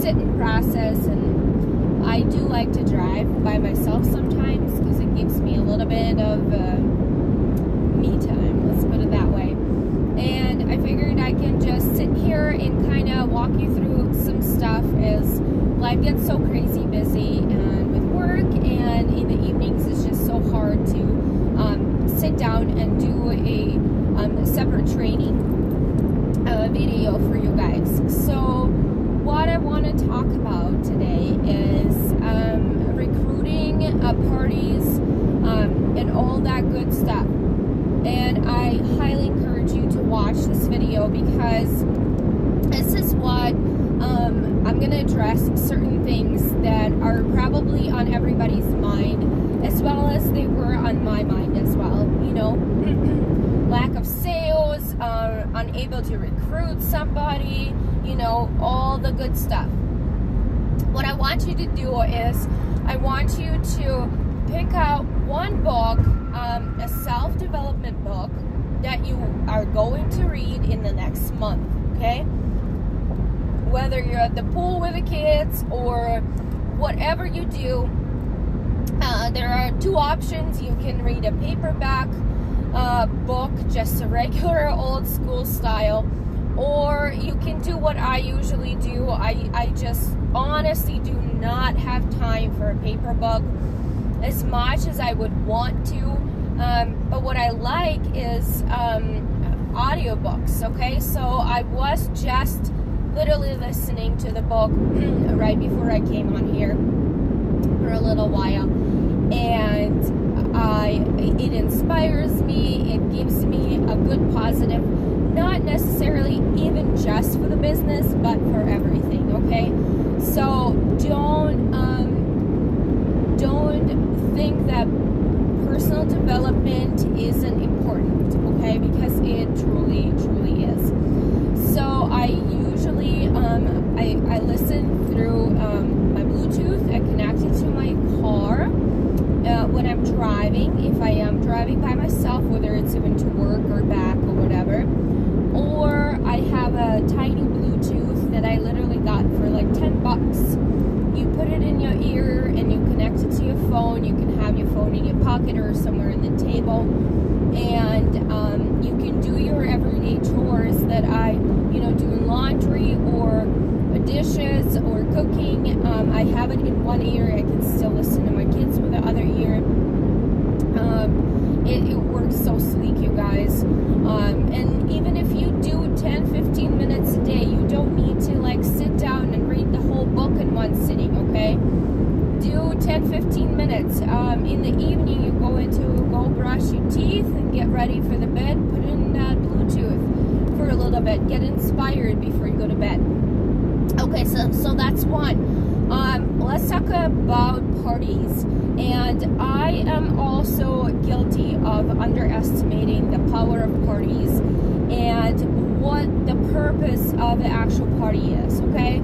sit and process, and I do like to drive by myself sometimes because it gives me a little bit of me time, let's put it that way. And I figured I can just sit here and kind of walk you through some stuff as life gets so crazy busy and with work, and in the evenings it's just so hard to sit down and do a separate training video for you guys. So what I want to talk about today is recruiting, parties, and all that good stuff. And I highly encourage you to watch this video because this is what I'm going to address certain things that are probably on everybody's mind, as well as they were on my mind as well. You know, lack of sales, unable to recruit somebody, you know, all the good stuff. What I want you to do is I want you to pick out one book, a self-development book that you are going to read in the next month, okay? Whether you're at the pool with the kids or whatever you do, there are two options. You can read a paperback book, just a regular old school style, or you can do what I usually do. I just honestly do not have time for a paper book as much as I would want to, but what I like is audiobooks, okay? So I was just literally listening to the book right before I came on here for a little while, and it inspires me, it gives me a good positive, not necessarily even just for the business, but for everything, okay? So don't think that personal development isn't important, okay? Because it truly is. So I usually I listen through my Bluetooth. I connect it to my car when I'm driving, if I am driving by myself, whether it's even to work or back or whatever. Or I have a tiny Bluetooth that I literally got for like $10. You put it in your ear and you connect it to your phone. You can have your phone in your pocket or somewhere in the table, and you can do your everyday chores that doing laundry or dishes or cooking. I have it in one ear. I can still listen to my kids with the other ear. It works so sleek, you guys. And even if you do 10-15 minutes a day, you don't need to like sit down and read the whole book in one sitting, okay? Do 10-15 minutes. In the evening, you go brush your teeth and get ready for the bed. Put in that Bluetooth for a little bit. Get inspired before you go to bed. Okay, so that's one. Let's talk about parties. And I am also guilty of underestimating the power of parties and what the purpose of the actual party is, okay?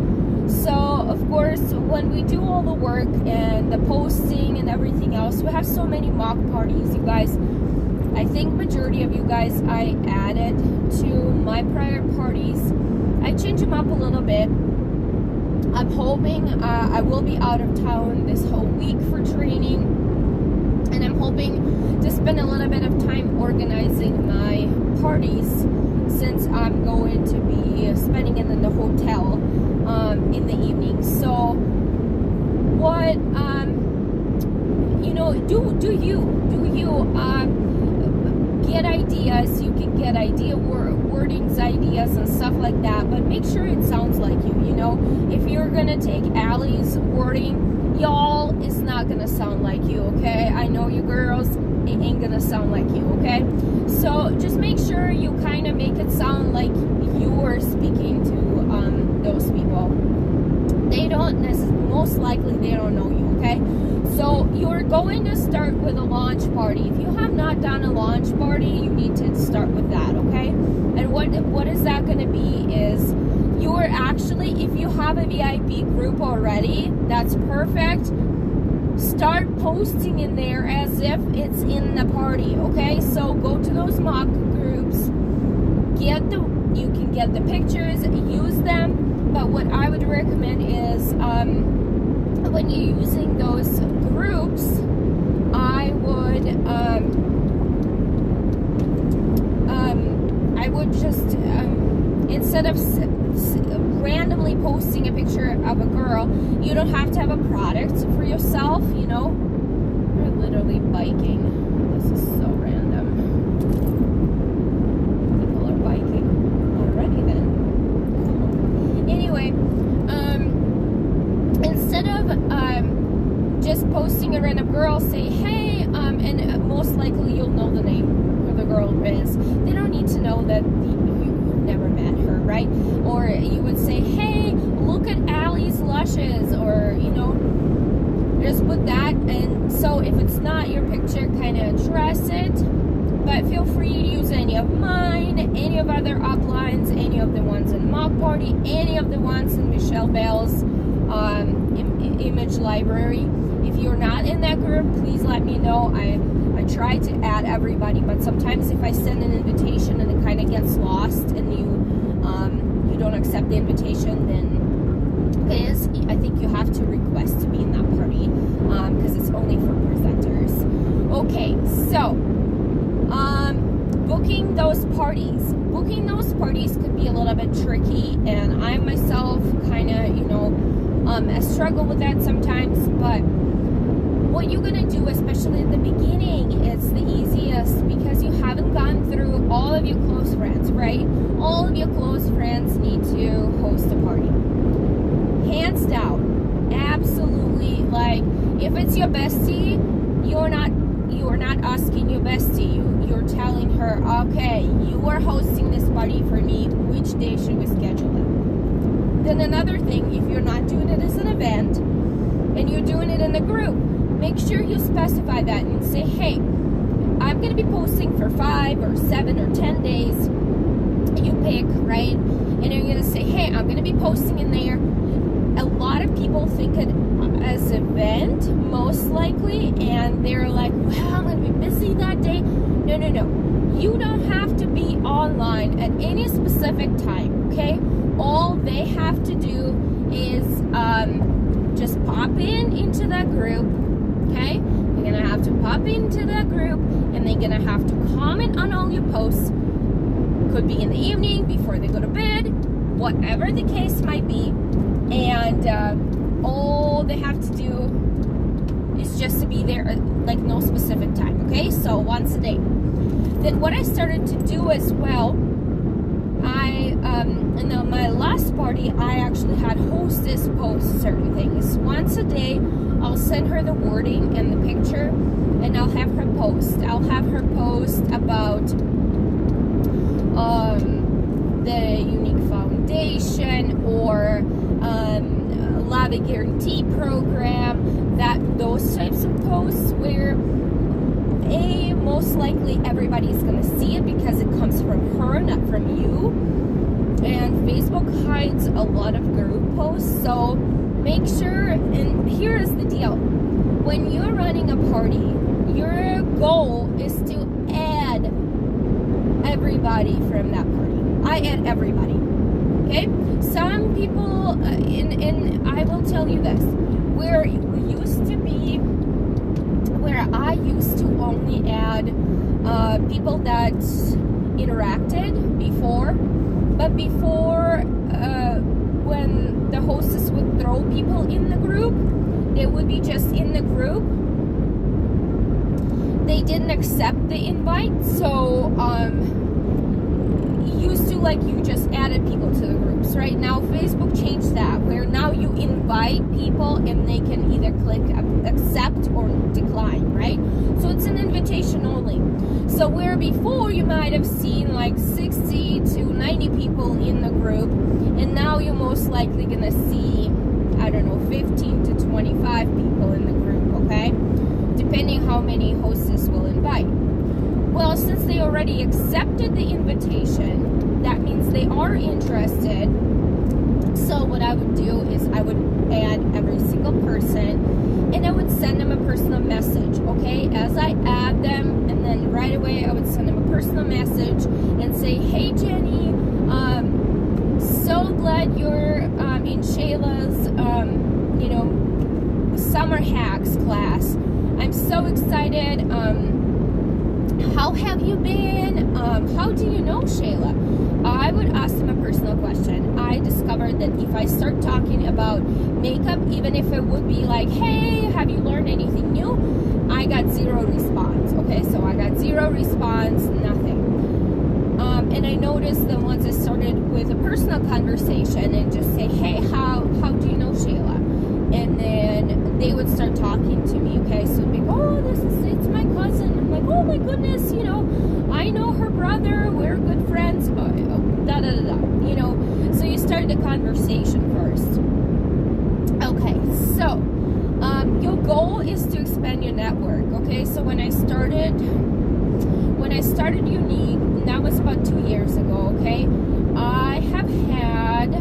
So, of course, when we do all the work and the posting and everything else, we have so many mock parties, you guys. I think majority of you guys I added to my prior parties. I change them up a little bit. I'm hoping I will be out of town this whole week for training, and I'm hoping to spend a little bit of time organizing my parties since I'm going to be spending it in the hotel in the evening. So what do you get ideas. You can get wordings, ideas and stuff like that, but make sure it sounds like you. You know, if you're gonna take Allie's wording, y'all, it's not gonna sound like you, okay? I know you girls, it ain't gonna sound like you, okay? So just make sure you kind of make it sound like you're speaking to those people. They don't most likely they don't know you, okay? So you're going to start with a launch party. If you have not done a launch party, you need to start with that, okay? And what is that going to be is you're actually, if you have a VIP group already, that's perfect. Start posting in there as if it's in the party, okay? So go to those mock groups, you can get the pictures, use them, But what I would recommend is when you're using those groups, I would just instead of randomly posting a picture of a girl, you don't have to have a product for yourself, you know. We're literally biking. This is so random. People are biking already then. Anyway, instead of just posting a random girl, say, hey, and most likely you'll know the name of the girl is. They don't need to know that you've never met her, right? Or you would say, hey, look at Allie's lushes, or, you know, just put that. And so if it's not your picture, kind of address it. But feel free to use any of mine, any of other uplines, any of the ones in Mock Party, any of the ones in Michelle Bell's image library. If you're not in that group, please let me know. I try to add everybody, but sometimes if I send an invitation and it kind of gets lost and you don't accept the invitation, then I think you have to request to be in that party, because it's only for presenters. Okay, so booking those parties could be a little bit tricky, and I myself kind of, you know, I struggle with that sometimes. But what you're gonna do, especially in the beginning, it's the easiest because you haven't gone through all of your close friends, right? All of your close friends need to host a party, hands down, absolutely. Like, if it's your bestie, you're not asking your bestie. You're telling her, okay, you are hosting this party for me. Which day should we schedule it? Then another thing, if you're not doing it as an event and you're doing it in a group, make sure you specify that and say, hey, I'm going to be posting for 5 or 7 or 10 days. You pick, right? And you're going to say, hey, I'm going to be posting in there. A lot of people think it as an event, most likely, and they're like, well, I'm going to be busy that day. No. You don't have to be online at any specific time, okay? All they have to do is just pop into that group, okay? They're going to have to pop into that group, and they're going to have to comment on all your posts. Could be in the evening, before they go to bed, whatever the case might be. And all they have to do is just to be there, like no specific time, okay? So once a day. Then what I started to do as well, in my last party, I actually had hostess post certain things. Once a day, I'll send her the wording and the picture, and I'll have her post. I'll have her post about the Younique Foundation, or Love a Guarantee program, those types of posts where most likely everybody's going to see it because it comes from her, not from you. And Facebook hides a lot of group posts, so make sure. And here is the deal: when you're running a party, your goal is to add everybody from that party. I add everybody, okay? Some people, and I will tell you this, where I used to only add people that interacted before, but before, when the hostess would throw people in the group, they would be just in the group. They didn't accept the invite, so used to, like, you just added people to the groups. Right now Facebook changed that, where now you invite people and they can either click accept or decline, right? So it's an invitation only. So where before you might have seen like 60 to 90 people in the group, and now you're most likely gonna see, I don't know, 15 to 25 people in the group, okay? Depending how many hostess will invite. Well, since they already accepted the invitation, that means they are interested. So what I would do is I would add every single person, and I would send them a personal message, okay? As I add them, and then right away I would send them a personal message and say, hey Jenny, so glad you're summer hacks class. I'm so excited. How have you been? How do you know Shayla? I would ask them a personal question. I discovered that if I start talking about makeup, even if it would be like, hey, have you learned anything new? I got zero response. Okay, so I got zero response, nothing. And I noticed that once I started with a personal conversation and just say, hey, how do you know Shayla? And then they would start talking to me, okay? So it'd be, oh, it's my cousin. I'm like, oh my goodness, you know, I know her brother, we're good friends, you know. So you start the conversation first. Okay, so your goal is to expand your network, okay? So when I started Younique, and that was about 2 years ago, okay, I have had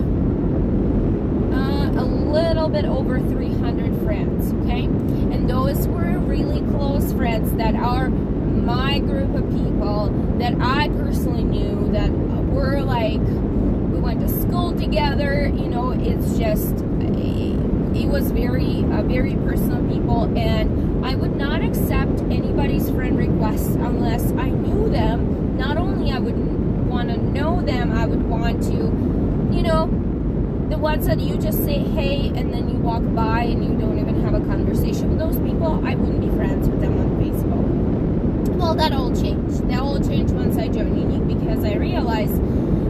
a little bit over 300 friends, okay? And those were really close friends that are my group of people that I personally knew, that were like, we went to school together, you know. It's just, it was very personal people, and I would not accept anybody's friend requests unless I knew them. Not only I would want to know them, I would want to, you know, the ones that you just say hey and then you walk by and you don't even have a conversation with those people, I wouldn't be friends with them on Facebook. Well, that all changed. That all changed once I joined Younique, because I realized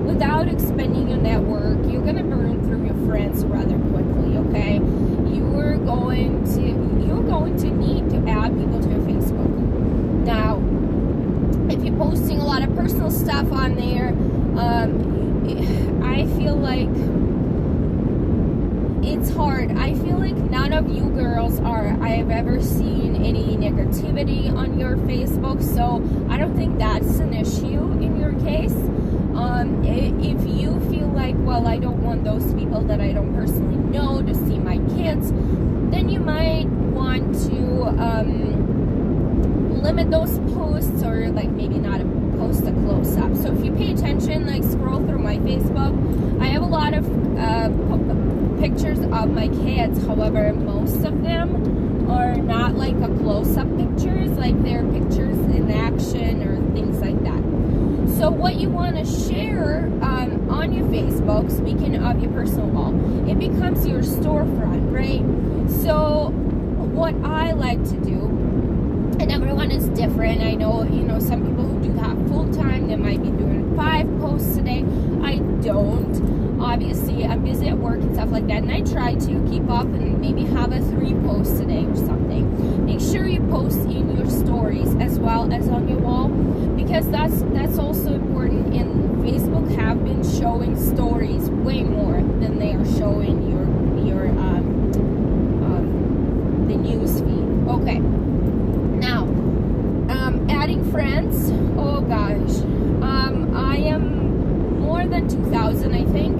without expanding your network, you're going to burn through your friends rather quickly, okay? You're going to need to add people to your Facebook. Now, if you're posting a lot of personal stuff on there, I feel like it's hard. I feel like none of you girls I have ever seen any negativity on your Facebook, so I don't think that's an issue in your case. If you feel like, well, I don't want those people that I don't personally know to see my kids, then you might want to limit those posts, or like maybe not post a close-up. So if you pay attention, like scroll through my Facebook, I have a lot of pictures of my kids. However, most of them are not like a close-up pictures, like they're pictures in action or things like that. So what you want to share on your Facebook, speaking of your personal wall, it becomes your storefront, right? So what I like to do, and everyone is different. I know, you know, some people who do that full time, they might be doing 5 posts a day. I don't. Obviously, I'm busy at work and stuff like that, and I try to keep up and maybe have a 3 posts a day or something. Make sure you post in your stories as well as on your wall, because that's also important. And Facebook have been showing stories way more than they are showing your the news feed. Okay. Now, adding friends, oh gosh, I am more than 2,000, I think.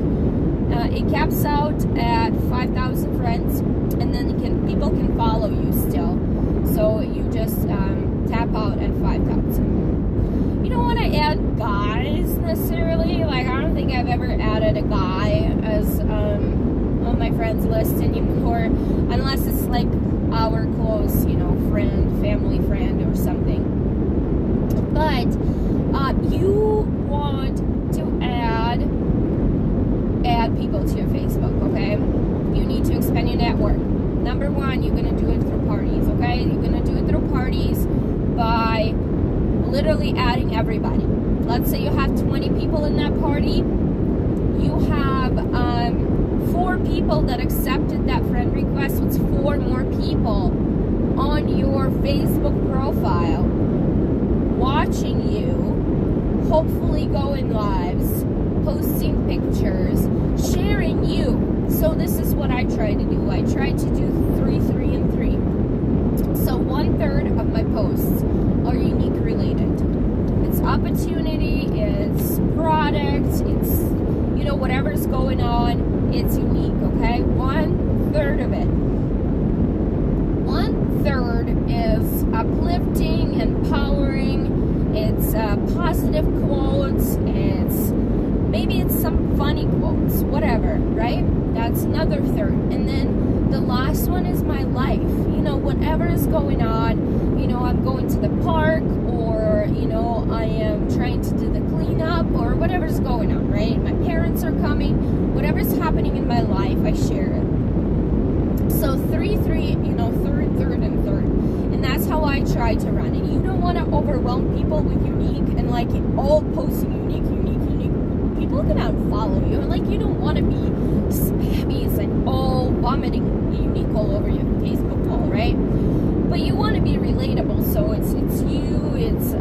It caps out at 5,000 friends, and then people can follow you still. So you just tap out at 5,000. You don't want to add guys necessarily. Like, I don't think I've ever added a guy as on my friends list anymore, unless it's like our close, you know, friend, family friend or something. But you want to add people to your Facebook, okay? You need to expand your network. Number one, you're going to do it through parties, okay? You're going to do it through parties by literally adding everybody. Let's say you have 20 people in that party. You have 4 people that accepted that friend request. So it's 4 more people on your Facebook profile watching you, hopefully going lives, posting pictures, sharing you. So this is what I try to do. I try to do 3, 3, and 3. So 1/3 of my posts are Younique related. It's opportunity, it's product, it's, you know, whatever's going on, it's Younique, okay? 1/3 of it. 1/3 is uplifting, empowering, it's positive quotes, maybe it's some funny quotes, whatever, right? That's another 1/3. And then the last one is my life. You know, whatever is going on, you know, I'm going to the park, or, you know, I am trying to do the cleanup, or whatever's going on, right? My parents are coming, whatever's happening in my life, I share it. So third, and third. And that's how I try to run it. You don't want to overwhelm people with Younique and like all posting Younique. People can unfollow you. Like, you don't want to be spammy. It's like all vomiting Younique all over your Facebook wall, right? But you want to be relatable. So it's you. It's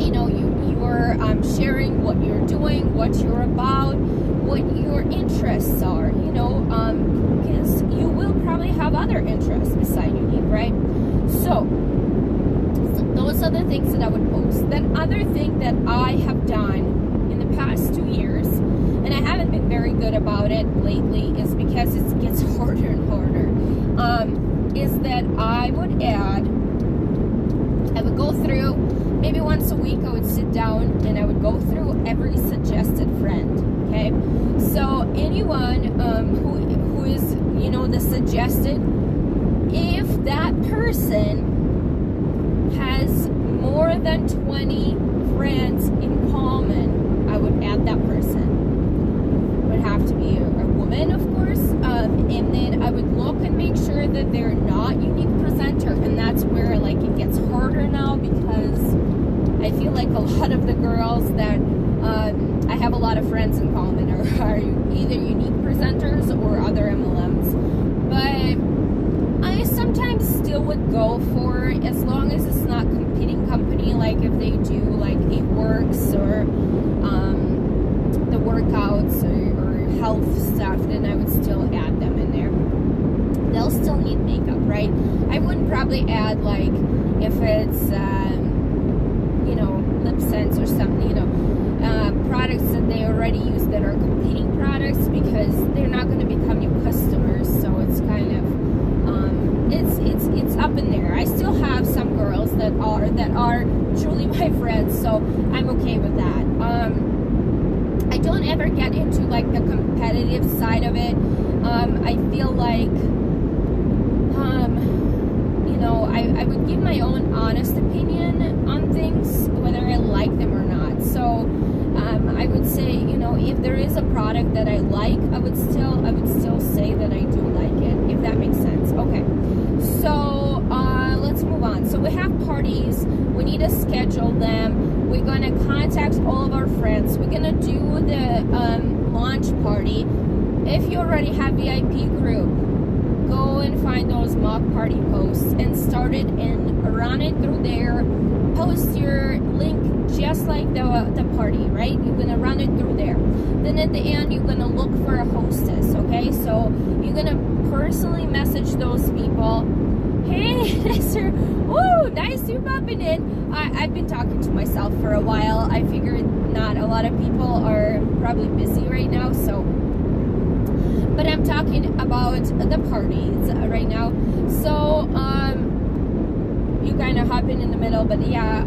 you know, you're sharing what you're doing, what you're about, what your interests are. You know, because you will probably have other interests beside Younique, right? So those are the things that I would post. Then other thing that I have done in the past 2 years, and I haven't been very good about it lately, is because it gets harder and harder, is that I would go through, maybe once a week I would sit down and I would go through every suggested friend, okay? So anyone who is, you know, the suggested, if that person has more than 20 friends in common, I would add that person. It would have to be a woman, of course, and then I would look and make sure that they're not Younique presenter, and that's where like it gets harder now, because I feel like a lot of the girls that I have a lot of friends in common are either Younique presenters or other MLMs, but I sometimes still would go for, as long as it's not competing company, like if they do like It Works or the workouts or health stuff, then I would still add them in there. They'll still need makeup, right? I wouldn't probably add, like, if it's you know, lip scents or something, you know, products that they already use that are competing products, because they're not going to become your customers. So it's kind of it's up in there. I still have some girls that are truly my friends, so I'm okay with that. I don't ever get into like the competitive side of it. I feel like you know, I would give my own honest opinion on things, whether I like them or not. So I would say, you know, if there is a product that I like, I would still say that I do like it, if that makes sense. Okay, so let's move on. So we have parties, we need to schedule them, we're going to contact all of our friends, we're going to do the launch party. If you already have VIP group, go and find those mock party posts and start it and run it through there. Post your link just like the party, right? You're gonna run it through there. Then at the end, you're gonna look for a hostess, okay? So you're gonna personally message those people. Hey, sir, woo, nice you popping in. I've been talking to myself for a while. I figured not a lot of people are probably busy right now, so. But I'm talking about the parties right now. So, you kind of hop in the middle, but yeah,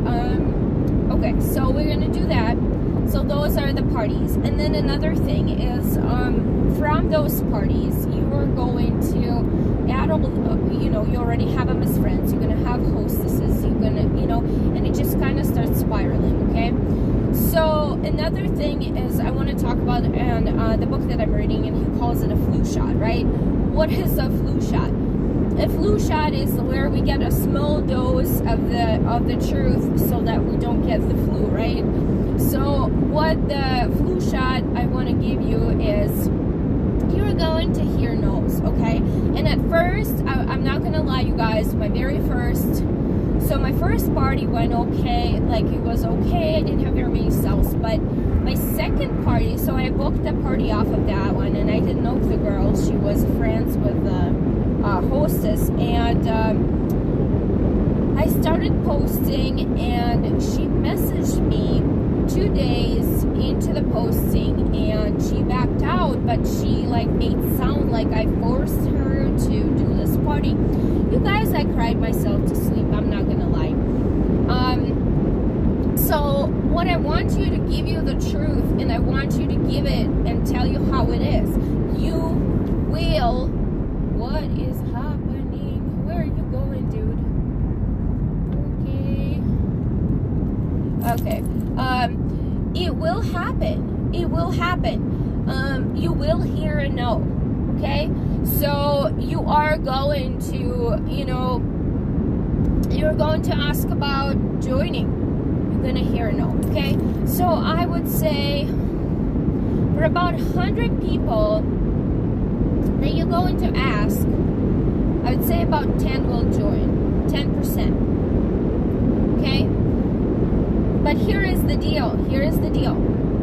okay, so we're gonna do that. So those are the parties. And then another thing is, from those parties, you are going to add, you know, you already have them as friends, you're gonna have hostesses, you're gonna, you know, and it just kind of starts spiraling, okay? So another thing is I want to talk about, and the book that I'm reading, and he calls it a flu shot, right? What is a flu shot? A flu shot is where we get a small dose of the truth so that we don't get the flu, right? So what the flu shot I want to give you is, you're going to hear no's, okay? And at first, I'm not gonna lie, you guys, my first party went okay, like it was okay, I didn't have very many sales, but my second party, so I booked the party off of that one, and I didn't know the girl, she was friends with the hostess, and I started posting, and she messaged me 2 days into the posting, and she backed out, but she like made it sound like I forced her to do this party. You guys, I cried myself to sleep, I'm not gonna lie. So what I want you to give you the truth, and I want you to give it and tell you how it is. You will what is happening? Where are you going, dude? Okay. It will happen. It will happen. You will hear a no. Okay? So you are going to, you're going to ask about joining. You're going to hear a no. Okay? So I would say for about 100 people that you're going to ask, I would say about 10 will join. 10%. Okay? But here is the deal. Here is the deal.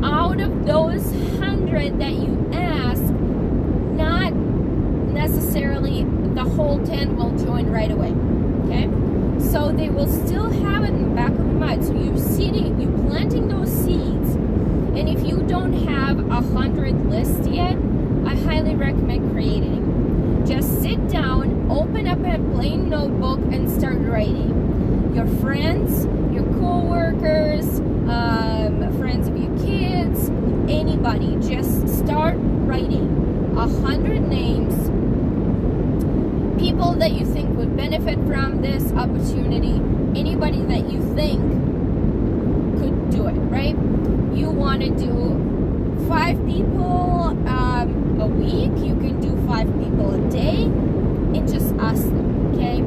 Out of those 100 that you ask, not necessarily the whole 10 will join right away. Okay? So they will still have it in the back of the mind. So you're planting those seeds. And if you don't have 100 lists yet, I highly recommend creating. Just sit down, open up a plain notebook, and start writing. Your friends, your co-workers, friends of your kids, anybody, just start writing 100 names, people that you think would benefit from this opportunity, anybody that you think could do it, right? You want to do 5 people a week, you can do 5 people a day, and just ask them, okay?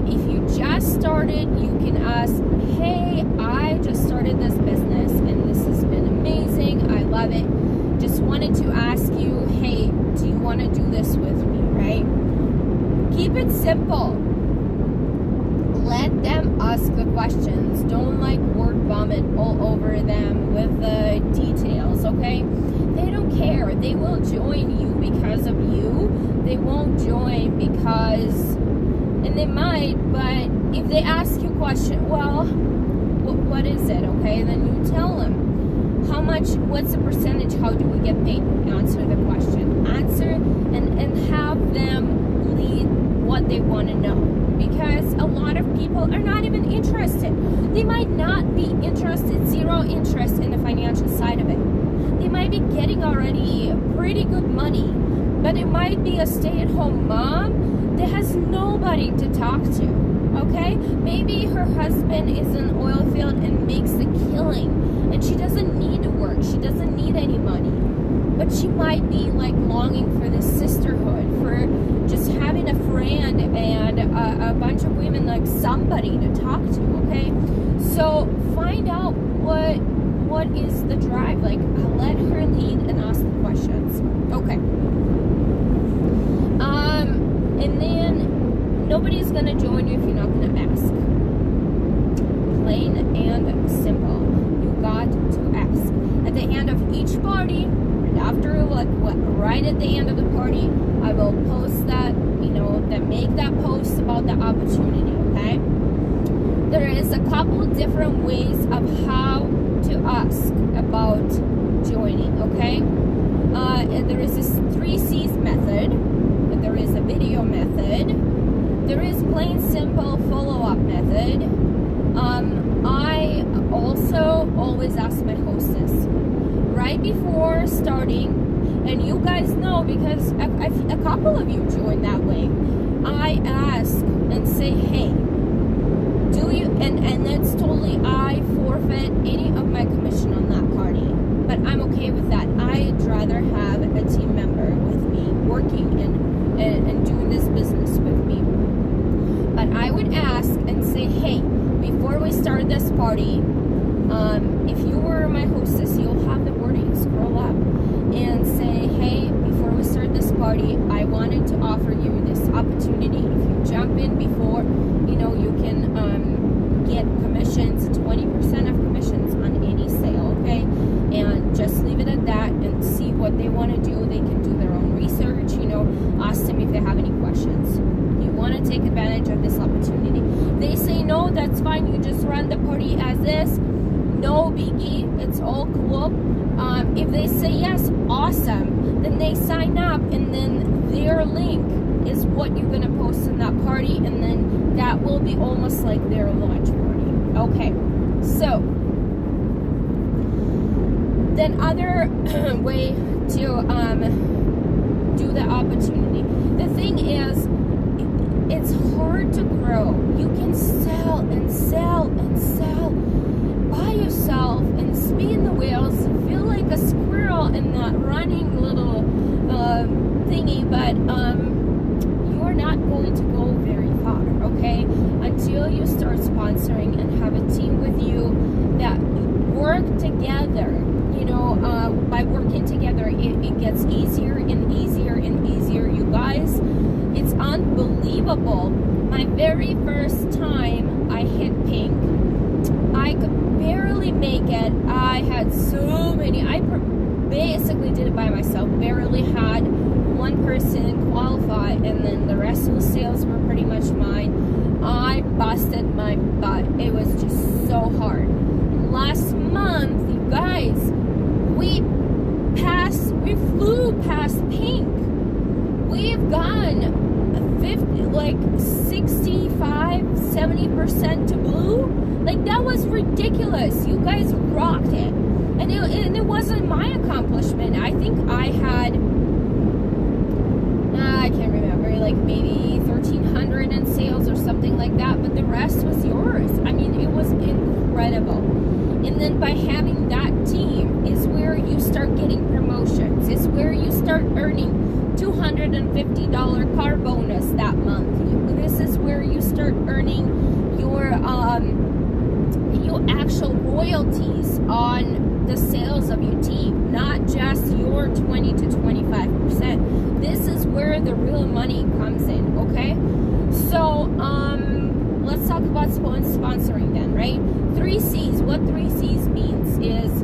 If you just started, you can ask, hey, I just started this business and this has been amazing, I love it, just wanted to ask you, hey, do you want to do this with me, right? Keep it simple. Let them ask the questions. Don't word vomit all over them with the details, okay? They don't care. They will join you because of you. They won't join because, and they might, but if they ask you a question, well, what is it, okay? Then you tell them. How much, what's the percentage, how do we get paid? Answer the question. Answer and have them lead what they want to know. Because a lot of people are not even interested. They might not be interested, zero interest in the financial side of it. They might be getting already pretty good money, but it might be a stay-at-home mom that has nobody to talk to, okay? Maybe her husband is in an oil field and makes a killing, and she doesn't need to work. She doesn't need any money. But she might be longing for this sisterhood, for just having a friend and a bunch of women, somebody to talk to, okay? So find out what is the drive. Let her lead and ask the questions. Okay. And then nobody's gonna join you if you're not gonna ask. Plain and simple. You got to ask. At the end of each party, after right at the end of the party, I will post that, make that post about the opportunity, okay? There is a couple different ways of how to ask about joining, okay? There is this 3 C's method, there is a video method, there is plain simple follow-up method. I also always ask my hostess right before starting, and you guys know because a couple of you joined that way. I ask and say, hey, do you, and that's totally, I forfeit any of my commission on that party, but I'm okay with that. I'd rather have a team member with me working and doing this business with me. But I would ask and say, hey, before we start this party, if you were my hostess, you'll have the wording, scroll up, and say, hey, before we start this party, I wanted to offer you this opportunity. If you jump in before, you can get commissions, 20% of commissions on any sale, okay? And just leave it at that and see what they want to do. They can do their own research, ask them if they have any questions. You want to take advantage of this opportunity. They say no, that's fine. You just run the party as is. No biggie. It's all cool. If they say yes, awesome. Then they sign up, and then their link is what you're going to post in that party, and then that will be almost like their launch party. Okay. So, then other way to do the opportunity. the thing is, it's hard to grow. You can sell and sell and sell by yourself and spin the wheels, feel like a squirrel in that running little thingy, but you're not going to go very far, okay? Until you start sponsoring and have a team with you that work together. You know, by working together, it gets easier and easier and easier, you guys. It's unbelievable. My very first time I hit pink, I could barely make it. I had so many. I basically did it by myself. Barely had one person qualify, and then the rest of the sales were pretty much mine. I busted my butt. It was just so hard. Last month, you guys, we flew past pink. We've gone 65-70% to blue. Like, that was ridiculous. You guys rocked it. And it wasn't my accomplishment. I think I had, I can't remember, like maybe 1,300 in sales or something like that, but the rest was yours. I mean, it was incredible. And then by having that team is where you start getting promotions. It's where you start earning $250 car bonus that month. This is where you start earning your actual royalties on the sales of your team, not just your 20 to 25%. This is where the real money comes in, okay? So, let's talk about sponsoring then, right? 3 C's. What 3 C's means is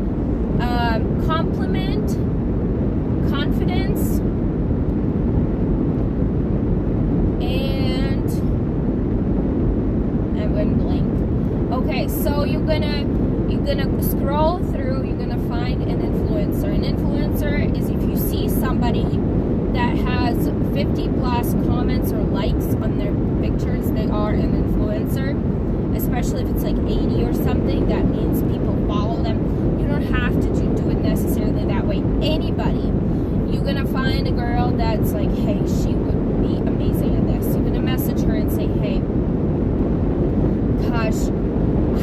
compliment, confidence, and I went blank. Okay, so you're gonna scroll through. You're gonna find an influencer. An influencer is if you see somebody that has 50 plus comments or likes on their pictures, they are an influencer. Especially if it's like 80 or something, that means people follow them. You don't have to do it necessarily that way. Anybody, you're gonna find a girl that's like, hey, she would be amazing at this. You're gonna message her and say, hey, gosh,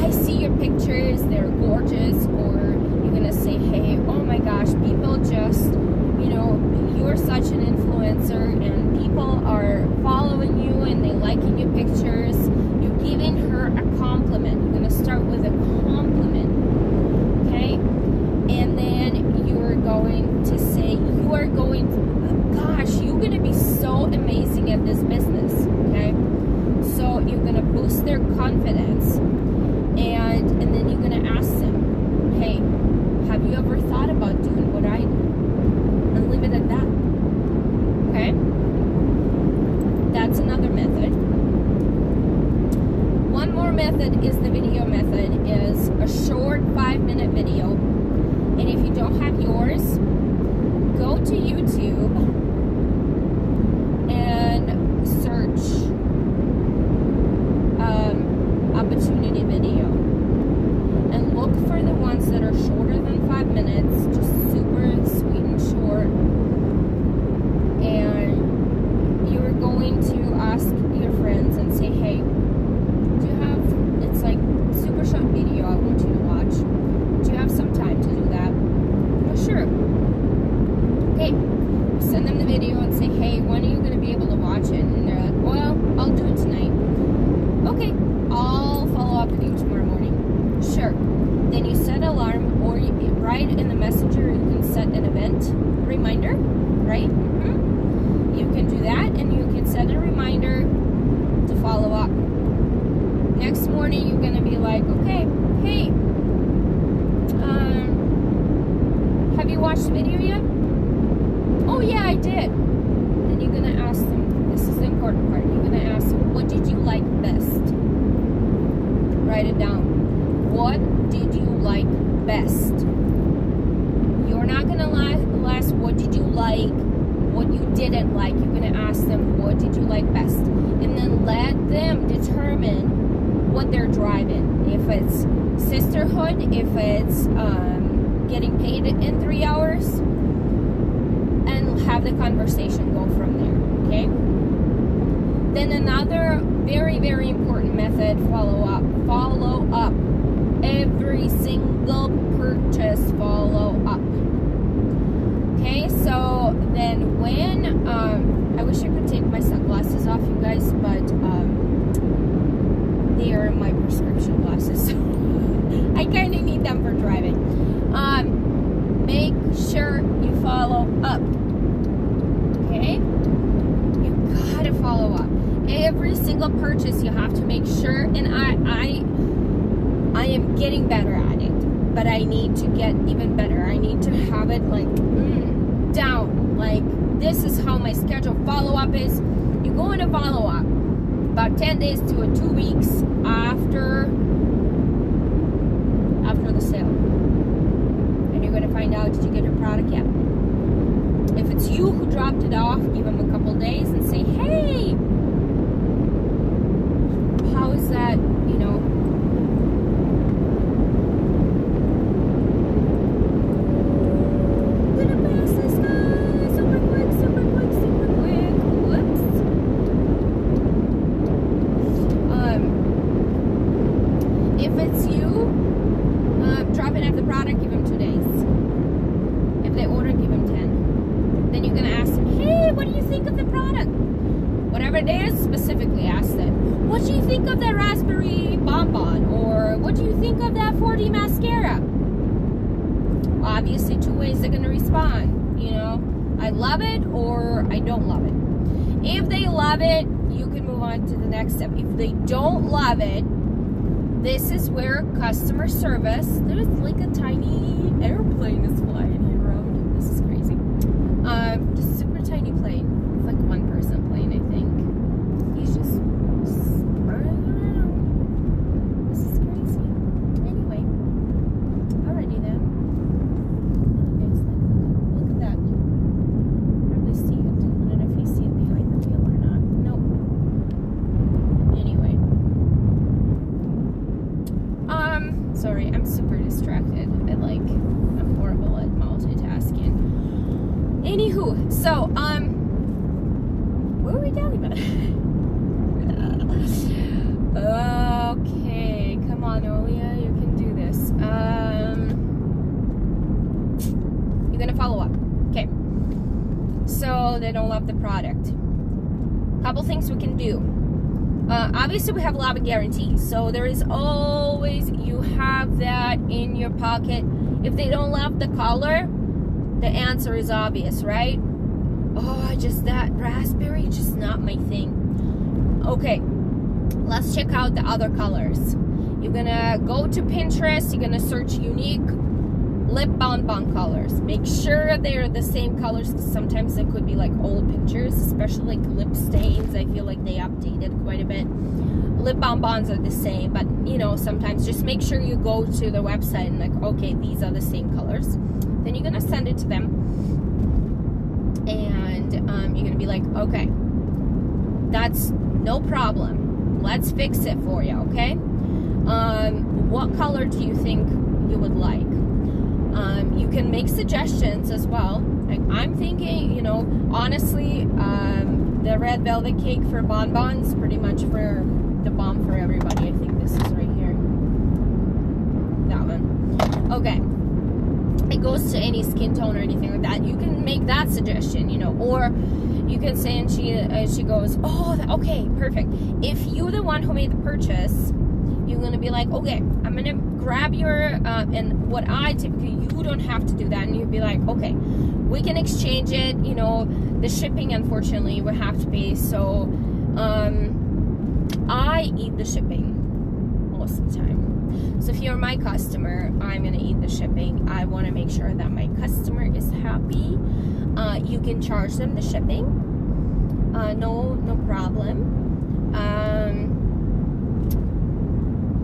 I see your pictures, they're gorgeous. Or you're gonna say, hey, oh my gosh, people just, you know, you're such an influencer and people are following you and they liking your pictures. You're giving her a compliment. You're gonna start with a compliment, okay? And then you're going to say, gosh, you're gonna be so amazing at this business, okay? So you're gonna boost their confidence, and then you're gonna ask them, hey, have you ever thought about doing what I do? And leave it at that, okay? That's another method. One more method is the video method, is a short 5-minute video. And if you don't have yours, go to YouTube and search opportunity video. And look for the ones that are shorter than 5 minutes, just super sweet and short. And you're going to ask your friends and say, hey, do you have, it's like super short video I want you to watch. Do you have some time to do that? Oh, sure. Okay. Send them the video and say, hey, when are you going to be able to watch it? And they're like, well, I'll do it tonight. Okay, I'll follow up with you tomorrow morning. Sure. Then you set an alarm, or you write in the messenger, you can set an event reminder, right? You can do that, and you can set a reminder to follow up. Next morning, you're going to be like, okay, hey, have you watched the video yet? Oh, yeah, I did. Then you're going to ask them, this is the important part, you're going to ask them, what did you like best? Write it down. What did you like best? You're not going to ask, what did you like, what you didn't like. You're going to ask them, what did you like best? And then let them determine what they're driving. If it's sisterhood, if it's getting paid in 3 hours, and have the conversation go from there, okay? Then another very, very important method, follow up. Follow up. Every single purchase, follow up. Okay, so then when, I wish I could take my sunglasses off, you guys, but they are my prescription glasses, so I kind of need them for driving. Make sure you follow up. Okay? You gotta follow up. Every single purchase you have to make sure, and I am getting better at it, but I need to get even better. I need to have it like down. Like, this is how my schedule follow-up is. You go in a follow-up about 10 days to 2 weeks after the sale, and you're going to find out, did you get your product yet? If it's you who dropped it off, give them a couple days and say, hey, how is that, you know, it is, specifically ask them, what do you think of that raspberry bonbon? Or what do you think of that 4D mascara? Obviously, 2 ways they're going to respond. You know, I love it or I don't love it. If they love it, you can move on to the next step. If they don't love it, this is where customer service, there's like a tiny airplane is flying here around. This is crazy. Just a super tiny plane. It's like a 1-person plane, I think. He's just running around. This is crazy. Anyway, alrighty then. Guys, look at that. Probably see it. I don't know if you see it behind the wheel or not. Nope. Anyway. Sorry, I'm super distracted. I'm horrible at multitasking. Anywho, so, what were we talking about? Okay, come on, Olia, you can do this. You're gonna follow up. Okay. So they don't love the product. Couple things we can do. Obviously, we have a lot of guarantees, so there is always, you have that in your pocket. If they don't love the color, the answer is obvious, right? Oh, that raspberry, just not my thing. Okay, let's check out the other colors. You're gonna go to Pinterest, you're gonna search Younique lip bonbon colors. Make sure they're the same colors, because sometimes there could be like old pictures, especially like lip stains. I feel like they updated quite a bit. Lip bonbons are the same, but you know, sometimes just make sure you go to the website and like, okay, these are the same colors. Then you're gonna send it to them, and you're gonna be like, okay, that's no problem, let's fix it for you. Okay, what color do you think you would like? You can make suggestions as well. Like, I'm thinking, you know, honestly, the red velvet cake for bonbons, pretty much for the bomb for everybody. I think this is right here, that one. Okay, it goes to any skin tone or anything like that. You can make that suggestion, you know, or you can say, and she goes, oh, okay, perfect. If you're the one who made the purchase, you're gonna be like, okay, I'm gonna grab your and what I typically, you don't have to do that, and you'd be like, okay, we can exchange it, you know, the shipping unfortunately we have to pay, so I eat the shipping most of the time. So if you're my customer, I'm gonna eat the shipping. I want to make sure that my customer is happy. You can charge them the shipping, no problem,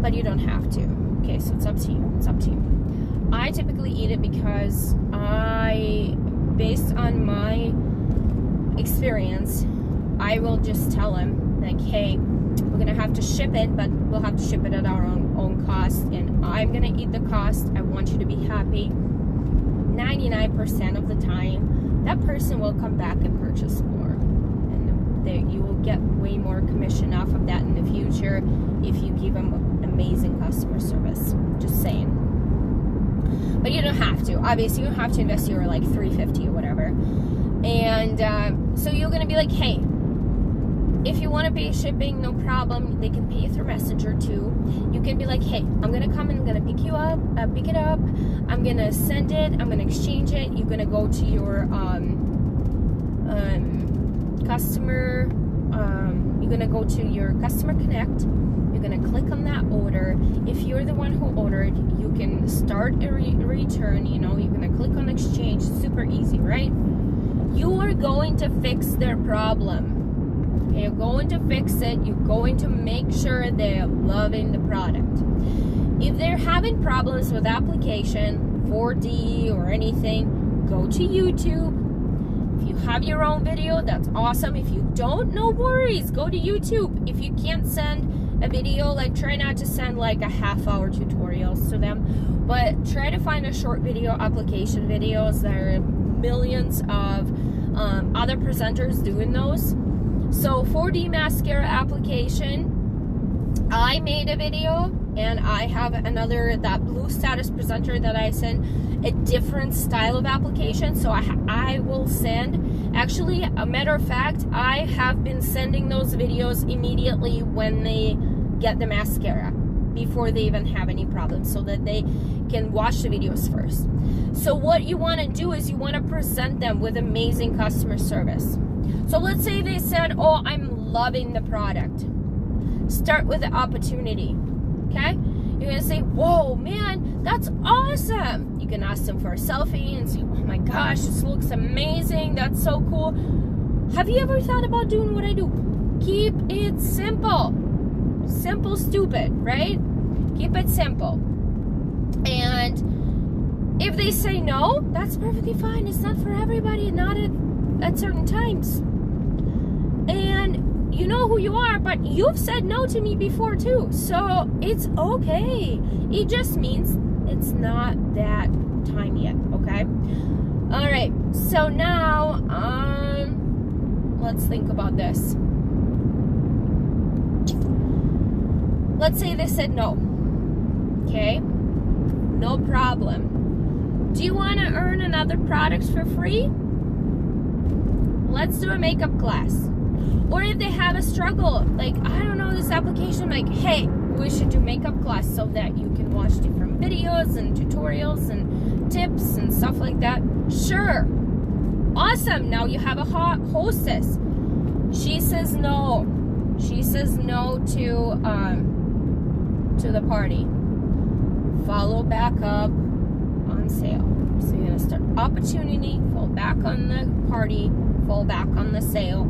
but you don't have to. Okay, so it's up to you. It's up to you. I typically eat it because based on my experience, I will just tell them, like, hey, we're gonna have to ship it, but we'll have to ship it at our own cost, and I'm gonna eat the cost. I want you to be happy. 99% of the time, that person will come back and purchase more, and you will get way more commission off of that in the future if you give them amazing customer service. Just saying. But you don't have to. Obviously, you don't have to invest your like $350 or whatever. And so you're gonna be like, hey, if you want to pay shipping, no problem. They can pay you through Messenger too. You can be like, hey, I'm gonna come and I'm gonna pick it up. I'm gonna send it. I'm gonna exchange it. You're gonna go to your customer. You're gonna go to your customer connect. You're gonna click on that order. If you're the one who ordered, you can start a return. You know, you're gonna click on exchange. Super easy, right? You are going to fix their problem. You're going to fix it. You're going to make sure they're loving the product. If they're having problems with application, 4D or anything, go to YouTube. If you have your own video, that's awesome. If you don't, no worries. Go to YouTube. If you can't send a video, like try not to send like a half-hour tutorials to them, but try to find a short video application videos. There are millions of other presenters doing those. So 4D mascara application, I made a video, and I have another, that blue status presenter that I send a different style of application. So I will send, actually, a matter of fact, I have been sending those videos immediately when they get the mascara, before they even have any problems, so that they can watch the videos first. So what you want to do is you want to present them with amazing customer service. So let's say they said, oh, I'm loving the product. Start with the opportunity, okay? You're going to say, whoa, man, that's awesome. You can ask them for a selfie and say, oh my gosh, this looks amazing. That's so cool. Have you ever thought about doing what I do? Keep it simple. Simple, stupid, right? Keep it simple. And if they say no, that's perfectly fine. It's not for everybody, not at certain times. And you know who you are, but you've said no to me before too, so it's okay. It just means it's not that time yet, okay? All right, so now let's think about this. Let's say they said no, okay? No problem. Do you want to earn another product for free? Let's do a makeup class. Or if they have a struggle, like, I don't know this application, like, hey, we should do makeup class so that you can watch different videos and tutorials and tips and stuff like that. Sure. Awesome. Now you have a hostess. She says no. She says no to the party. Follow back up on sale. So you're going to start opportunity, fall back on the party, fall back on the sale.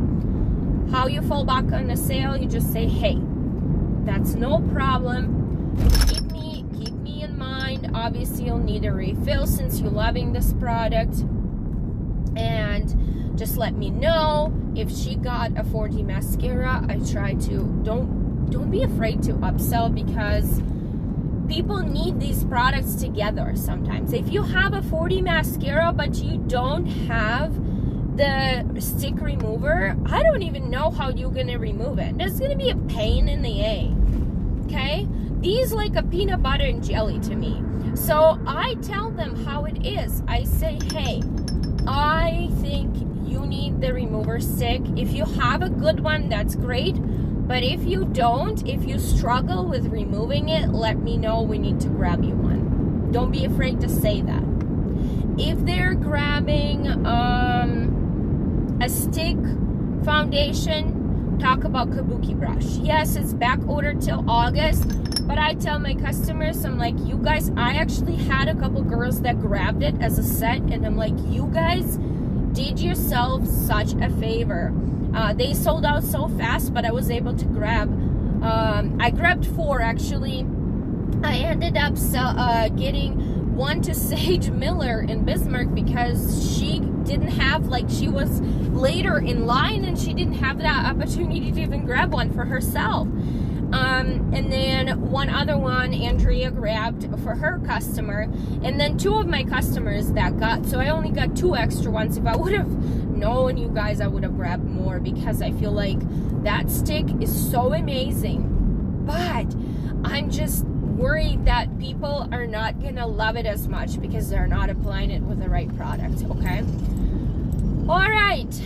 How you fall back on the sale, you just say, hey, that's no problem. Keep me in mind. Obviously, you'll need a refill since you're loving this product. And just let me know if she got a 4D mascara. I try to, don't be afraid to upsell, because people need these products together sometimes. If you have a 4D mascara, but you don't have the stick remover, I don't even know how you're gonna remove it. It's gonna be a pain in the A, okay? These like a peanut butter and jelly to me. So I tell them how it is. I say, hey, I think you need the remover stick. If you have a good one, that's great. But if you don't, if you struggle with removing it, let me know. We need to grab you one. Don't be afraid to say that. If they're grabbing a stick foundation, talk about Kabuki brush. Yes, it's back ordered till August, but I tell my customers, I'm like, you guys, I actually had a couple girls that grabbed it as a set, and I'm like, you guys did yourself such a favor. They sold out so fast, but I was able to grab, I grabbed 4 actually. I ended up getting one to Sage Miller in Bismarck because she didn't have, like, she was later in line and she didn't have that opportunity to even grab one for herself. And then one other one Andrea grabbed for her customer, and then 2 of my customers that got, so I only got 2 extra ones. If I would have known you guys, I would have grabbed more, because I feel like that stick is so amazing. But I'm just worried that people are not gonna love it as much because they're not applying it with the right product. Okay, all right,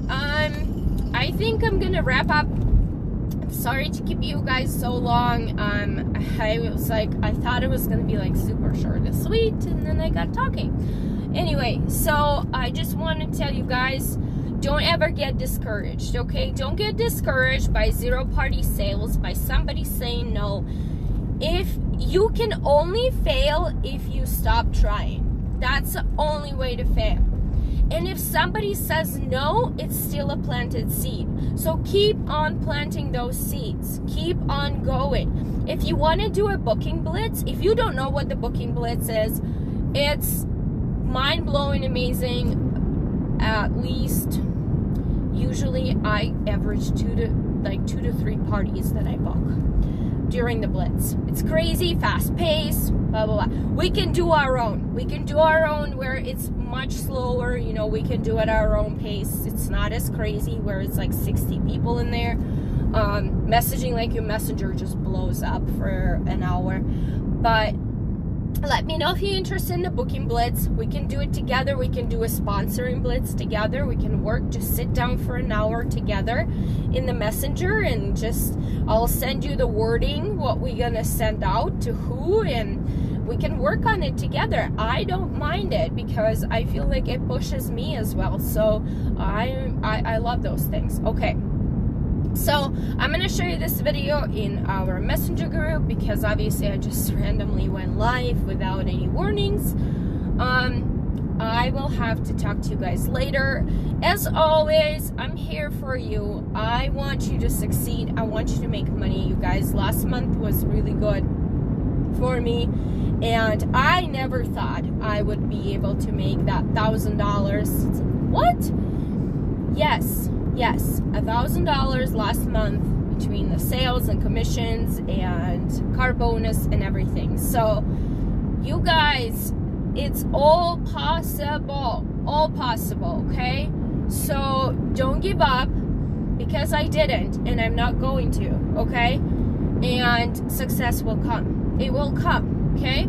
I think I'm gonna wrap up. I'm sorry to keep you guys so long. I thought it was gonna be like super short and sweet, and then I got talking. Anyway, so I just want to tell you guys, don't ever get discouraged, okay? Don't get discouraged by zero-party sales, by somebody saying no. If you can only fail if you stop trying. That's the only way to fail. And if somebody says no, it's still a planted seed. So keep on planting those seeds. Keep on going. If you want to do a booking blitz, if you don't know what the booking blitz is, it's mind-blowing, amazing. At least, usually I average 2 to 3 parties that I book during the blitz. It's crazy, fast-paced, blah, blah, blah. We can do our own. We can do our own where it's much slower. You know, we can do it at our own pace. It's not as crazy where it's like 60 people in there. Messaging like your messenger just blows up for an hour. But let me know if you're interested in the booking blitz. We can do it together. We can do a sponsoring blitz together. We can work, just sit down for an hour together in the messenger, and just I'll send you the wording, what we're gonna send out to who, and we can work on it together. I don't mind it because I feel like it pushes me as well. So I love those things. Okay. So I'm going to show you this video in our messenger group, because obviously I just randomly went live without any warnings. I will have to talk to you guys later. As always, I'm here for you. I want you to succeed. I want you to make money, you guys. Last month was really good for me, and I never thought I would be able to make that $1,000. What? Yes, $1,000 last month between the sales and commissions and car bonus and everything. So you guys, it's all possible, okay? So don't give up, because I didn't, and I'm not going to, okay? And success will come. It will come, okay?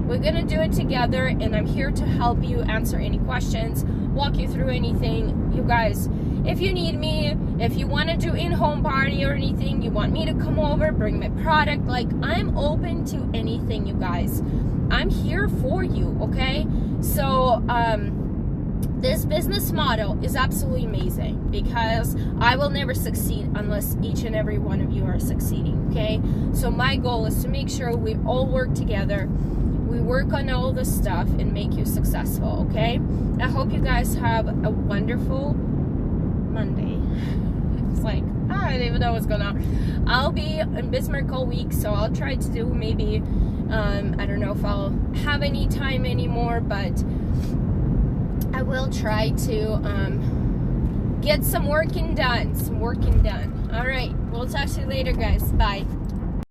We're gonna do it together, and I'm here to help you, answer any questions, walk you through anything. You guys, if you need me, if you want to do in-home party or anything, you want me to come over, bring my product, like, I'm open to anything, you guys. I'm here for you, okay? So, this business model is absolutely amazing, because I will never succeed unless each and every one of you are succeeding, okay? So my goal is to make sure we all work together. We work on all the stuff and make you successful, okay? I hope you guys have a wonderful Monday. It's like, I don't even know what's going on. I'll be in Bismarck all week, so I'll try to do maybe, I don't know if I'll have any time anymore, but I will try to get some working done. All right, we'll talk to you later, guys. Bye.